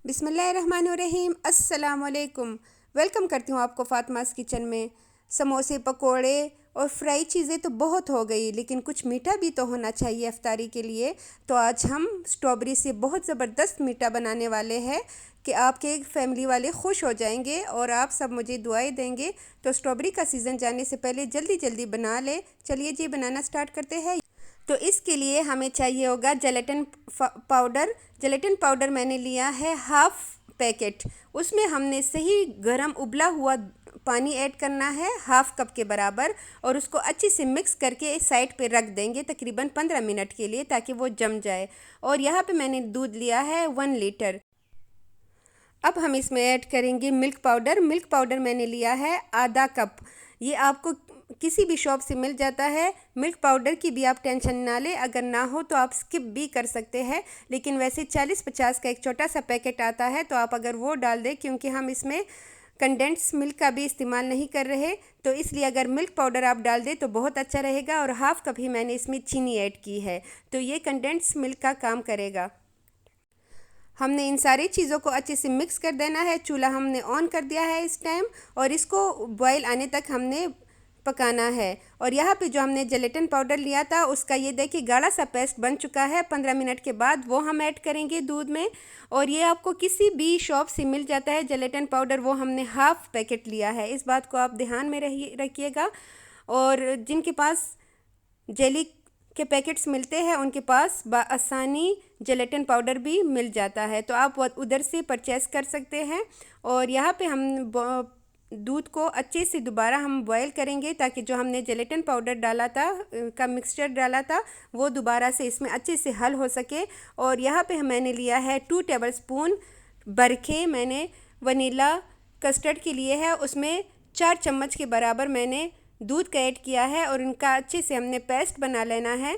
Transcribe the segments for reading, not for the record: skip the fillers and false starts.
बिस्मिल्लाहिर्रहमानिर्रहीम। अस्सलाम वालेकुम। वेलकम करती हूँ आपको फ़ातिमास किचन में। समोसे, पकोड़े और फ्राई चीज़ें तो बहुत हो गई, लेकिन कुछ मीठा भी तो होना चाहिए इफ्तारी के लिए। तो आज हम स्ट्रॉबेरी से बहुत ज़बरदस्त मीठा बनाने वाले हैं कि आपके फैमिली वाले खुश हो जाएंगे और आप सब मुझे दुआएं देंगे। तो स्ट्रॉबेरी का सीज़न जाने से पहले जल्दी जल्दी बना लें। चलिए जी, बनाना स्टार्ट करते हैं। तो इसके लिए हमें चाहिए होगा जेलेटिन पाउडर। जेलेटिन पाउडर मैंने लिया है हाफ़ पैकेट। उसमें हमने सही गरम उबला हुआ पानी ऐड करना है हाफ़ कप के बराबर, और उसको अच्छे से मिक्स करके साइड पे रख देंगे तकरीबन 15 मिनट के लिए, ताकि वो जम जाए। और यहाँ पे मैंने दूध लिया है 1 लीटर। अब हम इसमें ऐड करेंगे मिल्क पाउडर। मिल्क पाउडर मैंने लिया है आधा कप। ये आपको किसी भी शॉप से मिल जाता है। मिल्क पाउडर की भी आप टेंशन ना लें, अगर ना हो तो आप स्किप भी कर सकते हैं, लेकिन वैसे 40-50 का एक छोटा सा पैकेट आता है, तो आप अगर वो डाल दें, क्योंकि हम इसमें कंडेंस मिल्क का भी इस्तेमाल नहीं कर रहे, तो इसलिए अगर मिल्क पाउडर आप डाल दें तो बहुत अच्छा रहेगा। और हाफ़ कप ही मैंने इसमें चीनी ऐड की है, तो ये कंडेंस मिल्क का काम करेगा। हमने इन सारी चीज़ों को अच्छे से मिक्स कर देना है। चूल्हा हमने ऑन कर दिया है इस टाइम, और इसको बॉयल आने तक हमने पकाना है। और यहाँ पे जो हमने जेलेटिन पाउडर लिया था उसका ये देखिए गाढ़ा सा पेस्ट बन चुका है। 15 मिनट के बाद वो हम ऐड करेंगे दूध में। और ये आपको किसी भी शॉप से मिल जाता है जेलेटिन पाउडर, वो हमने हाफ़ पैकेट लिया है। इस बात को आप ध्यान में रखिएगा। और जिनके पास जेली के पैकेट्स मिलते हैं उनके पास आसानी जेलेटिन पाउडर भी मिल जाता है, तो आप उधर से परचेस कर सकते हैं। और यहाँ पे हम दूध को अच्छे से दोबारा हम बॉयल करेंगे, ताकि जो हमने जेलेटिन पाउडर डाला था का मिक्सचर डाला था वो दोबारा से इसमें अच्छे से हल हो सके। और यहाँ पे मैंने लिया है 2 टेबलस्पून बरखे। मैंने वनीला कस्टर्ड के लिए है, उसमें 4 चम्मच के बराबर मैंने दूध का ऐड किया है, और इनका अच्छे से हमने पेस्ट बना लेना है।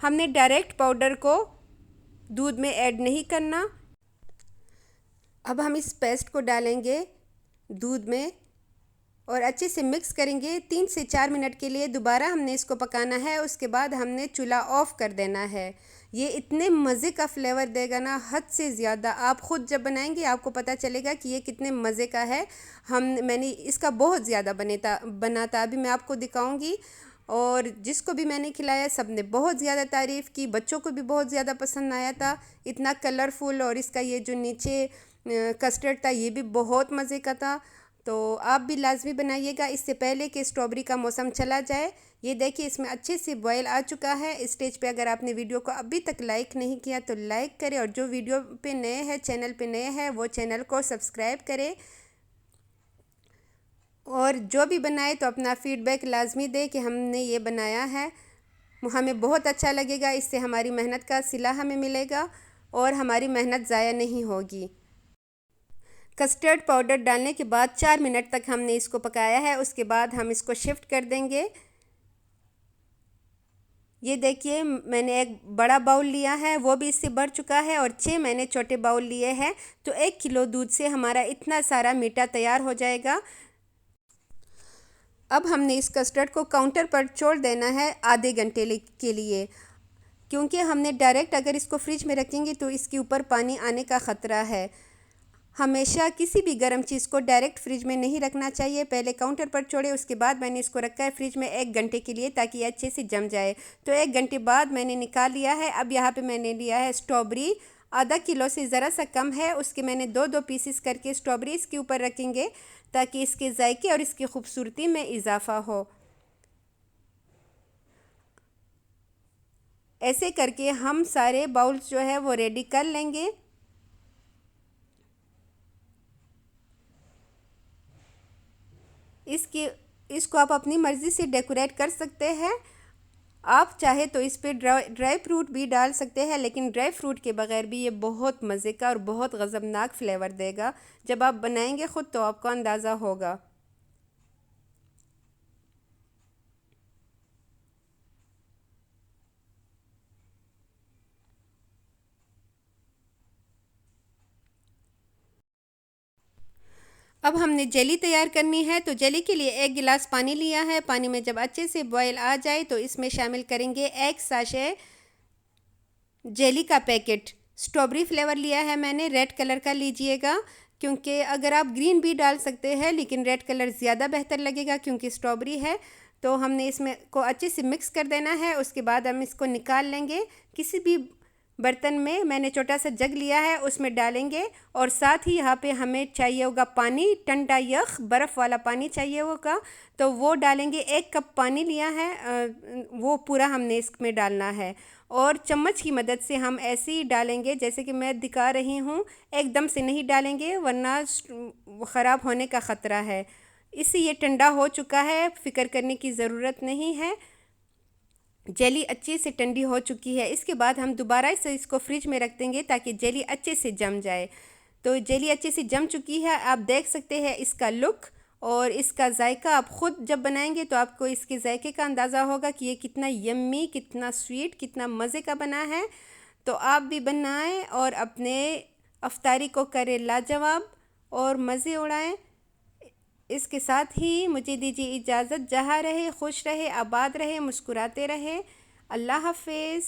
हमने डायरेक्ट पाउडर को दूध में ऐड नहीं करना। अब हम इस पेस्ट को डालेंगे दूध में और अच्छे से मिक्स करेंगे 3 से 4 मिनट के लिए। दोबारा हमने इसको पकाना है, उसके बाद हमने चूल्हा ऑफ़ कर देना है। ये इतने मज़े का फ्लेवर देगा ना, हद से ज़्यादा। आप ख़ुद जब बनाएंगे आपको पता चलेगा कि ये कितने मज़े का है। मैंने इसका बहुत ज़्यादा बना था, अभी मैं आपको दिखाऊंगी। और जिसको भी मैंने खिलाया सब ने बहुत ज़्यादा तारीफ़ की, बच्चों को भी बहुत ज़्यादा पसंद आया था। इतना कलरफुल, और इसका ये जो नीचे कस्टर्ड था ये भी बहुत मज़े का था। तो आप भी लाजमी बनाइएगा इससे पहले कि स्ट्रॉबेरी का मौसम चला जाए। ये देखिए इसमें अच्छे से बॉयल आ चुका है। इस स्टेज पे अगर आपने वीडियो को अभी तक लाइक नहीं किया तो लाइक करें, और जो वीडियो पे नए हैं, चैनल पे नए हैं, वो चैनल को सब्सक्राइब करें। और जो भी बनाए तो अपना फ़ीडबैक लाजमी दे कि हमने ये बनाया है। हमें बहुत अच्छा लगेगा, इससे हमारी मेहनत का सिला हमें मिलेगा और हमारी मेहनत ज़ाया नहीं होगी। कस्टर्ड पाउडर डालने के बाद 4 मिनट तक हमने इसको पकाया है। उसके बाद हम इसको शिफ्ट कर देंगे। ये देखिए मैंने एक बड़ा बाउल लिया है, वो भी इससे बढ़ चुका है, और 6 मैंने छोटे बाउल लिए हैं। तो 1 किलो दूध से हमारा इतना सारा मीठा तैयार हो जाएगा। अब हमने इस कस्टर्ड को काउंटर पर छोड़ देना है आधे घंटे के लिए, क्योंकि हमने डायरेक्ट अगर इसको फ्रिज में रखेंगे तो इसके ऊपर पानी आने का ख़तरा है। हमेशा किसी भी गर्म चीज़ को डायरेक्ट फ्रिज में नहीं रखना चाहिए। पहले काउंटर पर छोड़े, उसके बाद मैंने इसको रखा है फ्रिज में 1 घंटे के लिए, ताकि ये अच्छे से जम जाए। तो 1 घंटे बाद मैंने निकाल लिया है। अब यहाँ पे मैंने लिया है स्ट्रॉबेरी, आधा किलो से ज़रा सा कम है। उसके मैंने 2-2 पीसेस करके स्ट्रॉबेरी इसके ऊपर रखेंगे, ताकि इसके जायके और इसकी खूबसूरती में इजाफ़ा हो। ऐसे करके हम सारे बाउल्स जो है वो रेडी कर लेंगे। इसको आप अपनी मर्ज़ी से डेकोरेट कर सकते हैं। आप चाहे तो इस पे ड्राई फ्रूट भी डाल सकते हैं, लेकिन ड्राई फ्रूट के बगैर भी ये बहुत मज़े का और बहुत गज़बनाक फ्लेवर देगा। जब आप बनाएंगे ख़ुद तो आपको अंदाज़ा होगा। अब हमने जेली तैयार करनी है। तो जेली के लिए 1 गिलास पानी लिया है। पानी में जब अच्छे से बॉयल आ जाए तो इसमें शामिल करेंगे 1 साशे जेली का पैकेट। स्ट्रॉबेरी फ्लेवर लिया है मैंने, रेड कलर का लीजिएगा, क्योंकि अगर आप ग्रीन भी डाल सकते हैं लेकिन रेड कलर ज़्यादा बेहतर लगेगा क्योंकि स्ट्रॉबेरी है। तो हमने इसमें को अच्छे से मिक्स कर देना है। उसके बाद हम इसको निकाल लेंगे। किसी भी बर्तन में मैंने छोटा सा जग लिया है, उसमें डालेंगे। और साथ ही यहाँ पे हमें चाहिए होगा पानी, ठंडा यख बर्फ़ वाला पानी चाहिए होगा, तो वो डालेंगे। 1 कप पानी लिया है, वो पूरा हमने इसमें डालना है। और चम्मच की मदद से हम ऐसे ही डालेंगे जैसे कि मैं दिखा रही हूँ, एकदम से नहीं डालेंगे वरना ख़राब होने का ख़तरा है। इससे ये ठंडा हो चुका है, फ़िक्र करने की ज़रूरत नहीं है। जेली अच्छे से ठंडी हो चुकी है। इसके बाद हम दोबारा से इसको फ्रिज में रख देंगे ताकि जेली अच्छे से जम जाए। तो जेली अच्छे से जम चुकी है, आप देख सकते हैं इसका लुक और इसका जायका। आप ख़ुद जब बनाएंगे तो आपको इसके जायके का अंदाज़ा होगा कि ये कितना यम्मी, कितना स्वीट, कितना मज़े का बना है। तो आप भी बनाएं और अपने अफ्तारी को करें लाजवाब और मज़े उड़ाएं। इसके साथ ही मुझे दीजिए इजाज़त। जहाँ रहे खुश रहे, आबाद रहे, मुस्कुराते रहे। अल्लाह हाफ़िज़।